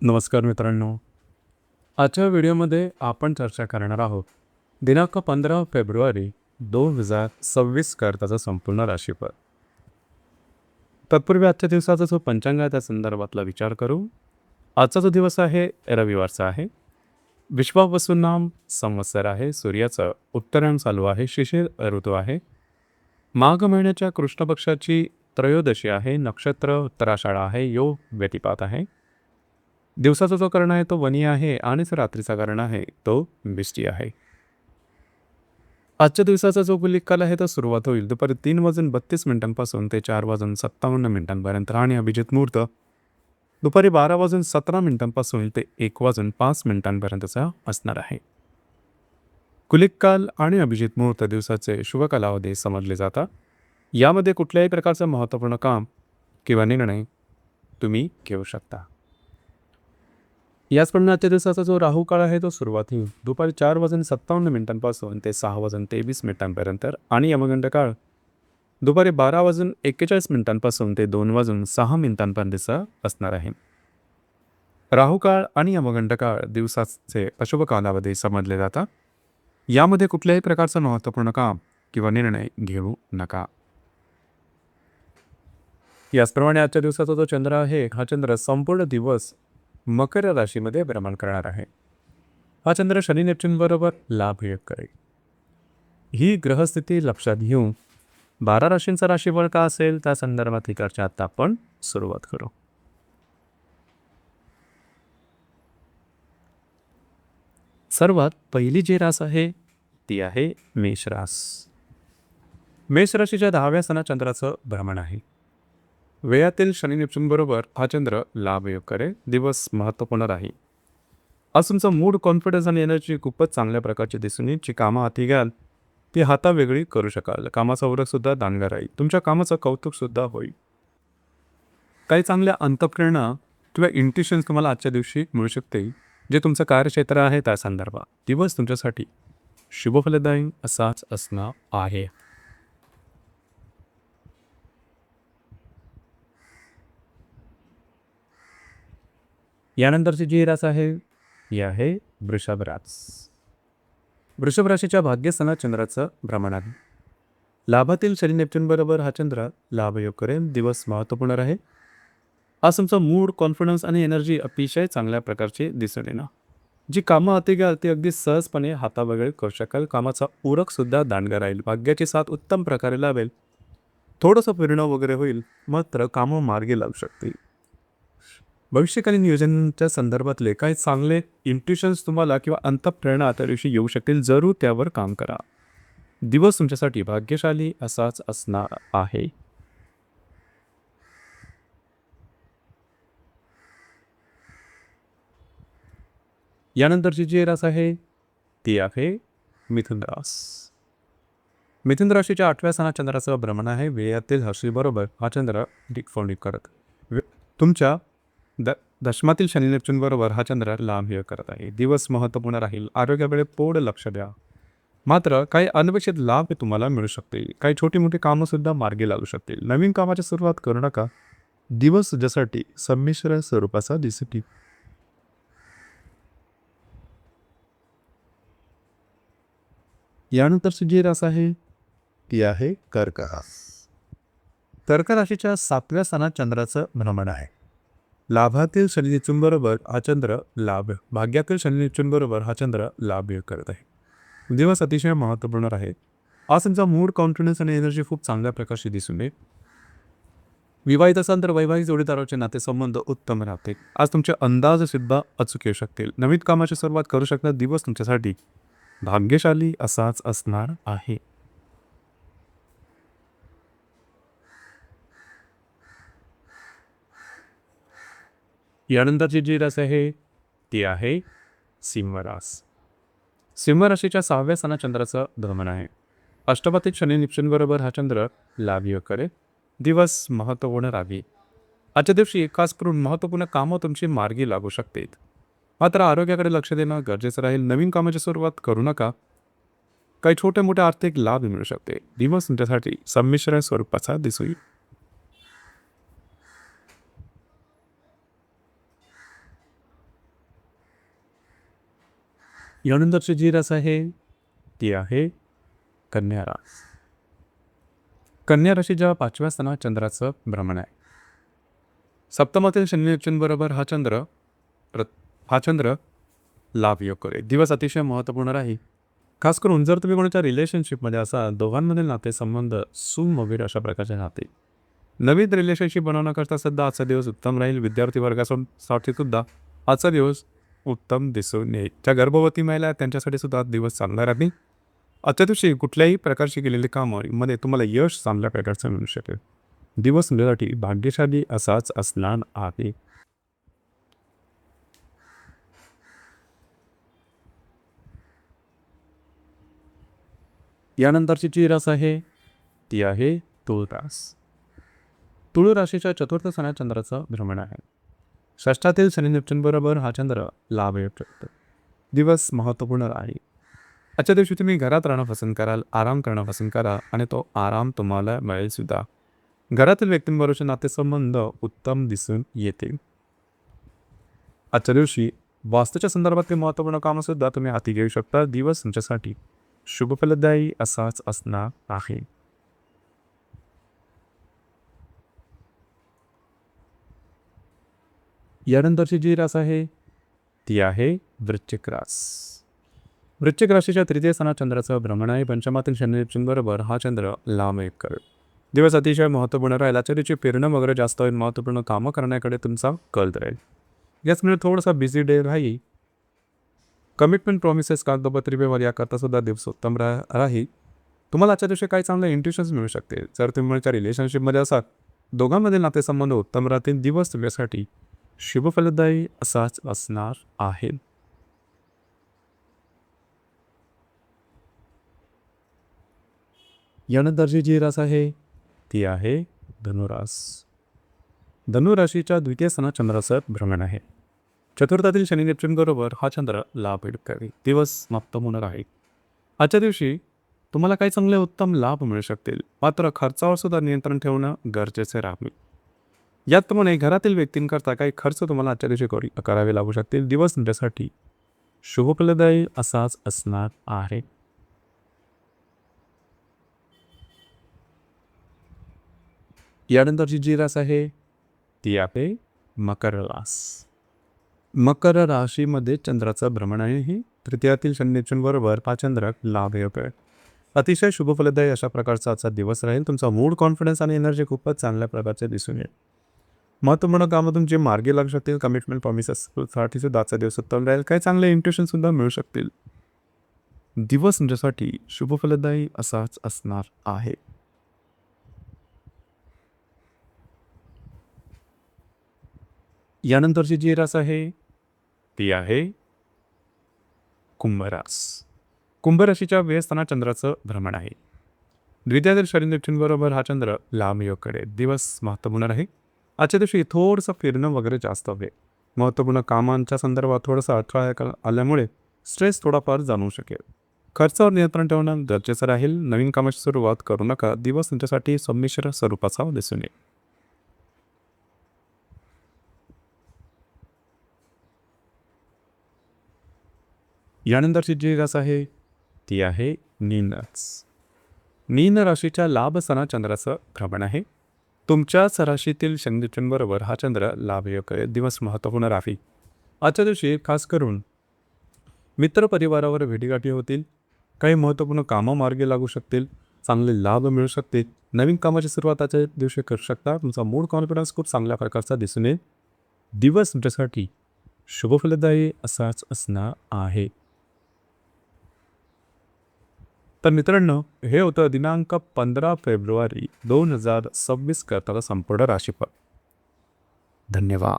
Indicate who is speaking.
Speaker 1: नमस्कार मित्रांनो. आजच्या व्हिडिओमध्ये आपण चर्चा करणार आहोत दिनांक 15 फेब्रुवारी 2026 करताचा संपूर्ण राशीफळ. तत्पूर्वी आजच्या दिवसाचा जो पंचांग आहे त्या संदर्भातला विचार करू. आजचा जो दिवस आहे रविवारचा आहे. विश्वावसु नाम संवत्सर आहे. सूर्याचं उत्तरायण चालू आहे. शिशिर ऋतू आहे. माघ महिन्याच्या कृष्ण पक्षाची त्रयोदशी आहे. नक्षत्र उत्तराषाढ आहे. योग व्यतिपात आहे. दिवसाचा जो कर्ण आहे तो वनी आहे आणि जो रात्रीचा कर्ण आहे तो बिष्टी आहे. आजच्या दिवसाचा जो गुलिक काल आहे तो सुरुवात होईल दुपारी 3:32 ते 4:57 आणि अभिजित मुहूर्त दुपारी 12:17 ते 1:05 असणार आहे. गुलिक काल आणि अभिजित मुहूर्त दिवसाचे शुभ कालावधी समजले जातात. यामध्ये कुठल्याही प्रकारचं महत्त्वपूर्ण काम किंवा निर्णय तुम्ही घेऊ शकता. याचप्रमाणे आजच्या दिवसाचा जो राहू काळ आहे तो सुरुवात होईल दुपारी 4:57 ते 6:23 आणि यमगंड काळ दुपारी 12:41 ते 2:06 असणार आहे. राहू काळ आणि यमगंड काळ दिवसाचे अशुभ कालावधी समजले जातात. यामध्ये कुठल्याही प्रकारचं महत्त्वपूर्ण काम किंवा निर्णय घेऊ नका. याचप्रमाणे आजच्या दिवसाचा जो चंद्र आहे हा चंद्र संपूर्ण दिवस मकर राशीमध्ये भ्रमण करणार आहे. हा चंद्र शनी नेपच्यून बरोबर लाभ योग करेल. ही ग्रहस्थिती लक्षात घेऊन 12 राशींचा राशीफळ का असेल त्या संदर्भातली चर्चा आता आपण सुरुवात करू. सर्वात पहिली जी रास आहे ती आहे मेष रास. मेष राशीच्या 10व्या सणा चंद्राचं भ्रमण आहे. वेळातील शनी नेपच्यून बरोबर हा चंद्र लाभ योग करेल. दिवस महत्त्वपूर्ण राहील. आज तुमचा मूड, कॉन्फिडन्स आणि एनर्जी खूपच चांगल्या प्रकारची दिसून येईल. जी कामं हाती घ्याल ती हातावेगळी करू शकाल. कामाचा उरकसुद्धा दांडगा राहील. तुमच्या कामाचं कौतुकसुद्धा होईल. काही चांगल्या अंतःप्रेरणा किंवा इंट्युशन्स तुम्हाला आजच्या दिवशी मिळू शकते जे तुमचं कार्यक्षेत्र आहे त्या संदर्भात. दिवस तुमच्यासाठी शुभफलदायी असाच असणार आहे. यानंतरची जी रास आहे ही आहे वृषभ रास. वृषभ राशीच्या भाग्यस्थानात चंद्राचं भ्रमण आहे. लाभातील शनी नेपच्यून बरोबर हा चंद्र लाभ योग करेल. दिवस महत्त्वपूर्ण राहील. आज तुमचा मूड, कॉन्फिडन्स आणि एनर्जी अतिशय चांगल्या प्रकारची दिसून येणार. जी कामं हाती घ्याल ती अगदी सहजपणे हातावेगळी करू शकाल. कामाचा उरकसुद्धा दांडगा राहील. भाग्याची साथ उत्तम प्रकारे लाभेल. थोडंसं फिरणं वगैरे होईल मात्र कामं मार्गी लागू शकतील. भविष्यकालीन नियोजनाच्या संदर्भातले काही चांगले इंट्युशन्स तुम्हाला किंवा अंतःप्रेरणा त्या दिवशी येऊ शकतील. जरूर त्यावर काम करा. दिवस तुमच्यासाठी भाग्यशाली असाच असणार आहे. यानंतरची जी रास आहे ती आहे मिथुन रास. मिथुन राशीच्या 8व्या सणा चंद्राचं भ्रमण आहे. वेळातील हर्षीबरोबर हा चंद्र दिग्फोडणी करत तुमच्या दशमातील शनी नेपच्यून बरोबर हा चंद्र लाभ योग करत आहे. दिवस महत्त्वपूर्ण राहील. आरोग्याकडे थोडं लक्ष द्या. मात्र काही अनपेक्षित लाभ तुम्हाला मिळू शकतील. काही छोटी मोठी कामंसुद्धा मार्गी लागू शकतील. नवीन कामाची सुरुवात करू नका. दिवस तुझ्यासाठी संमिश्र स्वरूपाचा दिसतो. यानंतरची जी रास आहे ती आहे कर्क रास. कर्क राशीच्या 7व्या स्थानात चंद्राचं भ्रमण आहे. लाभातील शनी नेपच्यून बरोबर हा चंद्र लाभ, भाग्यातील शनी नेपच्यून बरोबर हा चंद्र लाभ योग करत आहे. दिवस अतिशय महत्त्वपूर्ण आहे. आज तुमचा मूड, कॉन्फिडन्स आणि एनर्जी खूप चांगल्या प्रकारची दिसून येईल. विवाहित असाल तर वैवाहिक जोडीदाराचे नातेसंबंध उत्तम राहतील. आज तुमचे अंदाज सुद्धा अचूक येऊ शकतील. नवीन कामाची सुरुवात करू शकता. दिवस तुमच्यासाठी भाग्यशाली असाच असणार आहे. यानंतरची जी रास आहे ती आहे सिंह रास. सिंह राशीच्या 6व्या सणा चंद्राचं भ्रमण आहे. अष्टमातील शनी नेपच्यून बरोबर हा चंद्र लाभ योग करेल. दिवस महत्त्वपूर्ण राहील. आजच्या दिवशी खास करून महत्त्वपूर्ण कामं तुमची मार्गी लागू शकतील. मात्र आरोग्याकडे लक्ष देणं गरजेचं राहील. नवीन कामाची सुरुवात करू नका. काही छोटे मोठे आर्थिक लाभ मिळू शकते. दिवस तुमच्यासाठी संमिश्र स्वरूपाचा दिसू येईल. यानंतरची जी रास आहे ती आहे कन्या रास. कन्या राशीच्या 5व्या स्थानात चंद्राचं भ्रमण आहे. सप्तमातील शनी नेपच्यून बरोबर हा चंद्र लाभ योग करेल. दिवस अतिशय महत्त्वपूर्ण राहील. खास करून जर तुम्ही कोणाच्या रिलेशनशिपमध्ये असाल, दोघांमधील नातेसंबंध सुमधुर अशा प्रकारचे नाते, नवीन रिलेशनशिप बनवण्याकरता सुद्धा आजचा दिवस उत्तम राहील. विद्यार्थी वर्गासाठी सुद्धा आजचा दिवस उत्तम दिसून येईल. ज्या गर्भवती महिला आहेत त्यांच्यासाठी सुद्धा आज दिवस चांगला राहील. आजच्या दिवशी कुठल्याही प्रकारची केलेली कामामध्ये तुम्हाला यश चांगल्या प्रकारचं मिळू शकेल. दिवस तुमच्यासाठी भाग्यशाली असाच असणार आहे. यानंतरची जी रास आहे ती आहे तुळ रास. तुळ राशीच्या 4थ्या स्थानात चंद्राचं भ्रमण आहे. षष्ठातील शनी नेपच्यून बरोबर हा चंद्र लाभ योग करतो. दिवस महत्त्वपूर्ण आहे. आजच्या दिवशी तुम्ही घरात राहणं पसंत कराल, आराम करणं पसंत करा आणि तो आराम तुम्हाला मिळेल सुद्धा. घरातील व्यक्तींबरोबरचे नातेसंबंध उत्तम दिसून येतील. आजच्या दिवशी वास्तूच्या संदर्भातील महत्त्वपूर्ण कामंसुद्धा तुम्ही हाती घेऊ शकता. दिवस तुमच्यासाठी शुभफलदायी असाच असणार आहे. यानंतरची जी रास आहे ती आहे वृश्चिक रास. वृश्चिक राशीच्या 3य स्थानात चंद्राचं भ्रमण आहे. पंचमातील शनी नेपच्यून बरोबर हा चंद्र लांब एक करेल. दिवस अतिशय महत्त्वपूर्ण राहील. आजच्या दिवशी फिरणं वगैरे जास्त होईल. महत्त्वपूर्ण कामं करण्याकडे तुमचा कल राहील. याचमुळे थोडासा बिझी डे राहील. कमिटमेंट प्रॉमिसेस कागदपत्री व्यवहार याकरता सुद्धा दिवस उत्तम राहील. तुम्हाला आजच्या दिवशी काही चांगले इंट्युशन्स मिळू शकते. जर तुम्ही रिलेशनशिपमध्ये असाल, दोघांमधील नातेसंबंध उत्तम राहतील. दिवस तुमच्यासाठी शुभफलदायी असाच असणार आहे. यानंतरची जी रास आहे ती आहे धनुरास. धनुराशीच्या 2य स्थानात चंद्राचं भ्रमण आहे. चतुर्थातील शनी नेपच्यून बरोबर हा चंद्र लाभ करेल. दिवस समाप्त होणार आहे. आजच्या दिवशी तुम्हाला काही चांगले उत्तम लाभ मिळू शकतील. मात्र खर्चावर सुद्धा नियंत्रण ठेवणं गरजेचे राहील. याचप्रमाणे घरातील व्यक्तींकरता काही खर्च तुम्हाला आजच्या दिवशी करावे लागू शकतील. दिवस तुमच्यासाठी शुभफलदायी असाच असणार आहे. यानंतरची जी रास आहे ती आहे मकर रास. मकर राशीमध्ये चंद्राचं भ्रमण आहे. ही 3यातील शनी नेपच्यून बरोबर हा चंद्र लाभ योग आहे. अतिशय शुभफलदायी अशा प्रकारचा आजचा दिवस राहील. तुमचा मूड, कॉन्फिडन्स आणि एनर्जी खूपच चांगल्या प्रकारचे दिसून येईल. महत्त्वपूर्ण कामं तुमची मार्गी लागू शकतील. कमिटमेंट प्रॉमिसेससाठी सुद्धा आजचा दिवस उत्तम राहील. काही चांगले इंट्युशन सुद्धा मिळू शकतील. दिवस तुमच्यासाठी शुभफलदायी असाच असणार आहे. यानंतरची जी रास आहे ती आहे कुंभरास. कुंभ राशीच्या 2व्या स्थानात चंद्राचं भ्रमण आहे. 2यातील शनी नेपच्यून बरोबर हा चंद्र लांब योग करेल. दिवस महत्त्वपूर्ण आहे. आजच्या दिवशी थोडंसं फिरणं वगैरे जास्त हवे. महत्त्वपूर्ण कामांच्या संदर्भात थोडंसं अडथळा आल्यामुळे स्ट्रेस थोडाफार जाणवू शकेल. खर्चावर नियंत्रण ठेवणं गरजेचं राहील. नवीन कामाची सुरुवात करू नका. दिवस तुमच्यासाठी संमिश्र स्वरूपाचा दिसून येईल. यानंतरची जी रास आहे ती आहे मीन रास. मीन राशीच्या लाभ स्थानात चंद्राचं भ्रमण आहे. तुमच्याच राशीतील शनी नेपच्यून बरोबर हा चंद्र लाभ योग करेल. दिवस महत्त्वपूर्ण राहील. आजच्या दिवशी खास करून मित्रपरिवारावर भेटीगाठी होतील. काही महत्त्वपूर्ण कामं मार्गी लागू शकतील. चांगले लाभ मिळू शकतील. नवीन कामाची सुरुवात आजच्या दिवशी करू शकता. तुमचा मूड, कॉन्फिडन्स खूप चांगल्या प्रकारचा दिसून येईल. दिवस तुमच्यासाठी शुभफलदायी असाच असणार आहे. तर मित्रांनो, हे होतं दिनांक 15 फेब्रुवारी 2026 करताना संपूर्ण राशीफळ. धन्यवाद.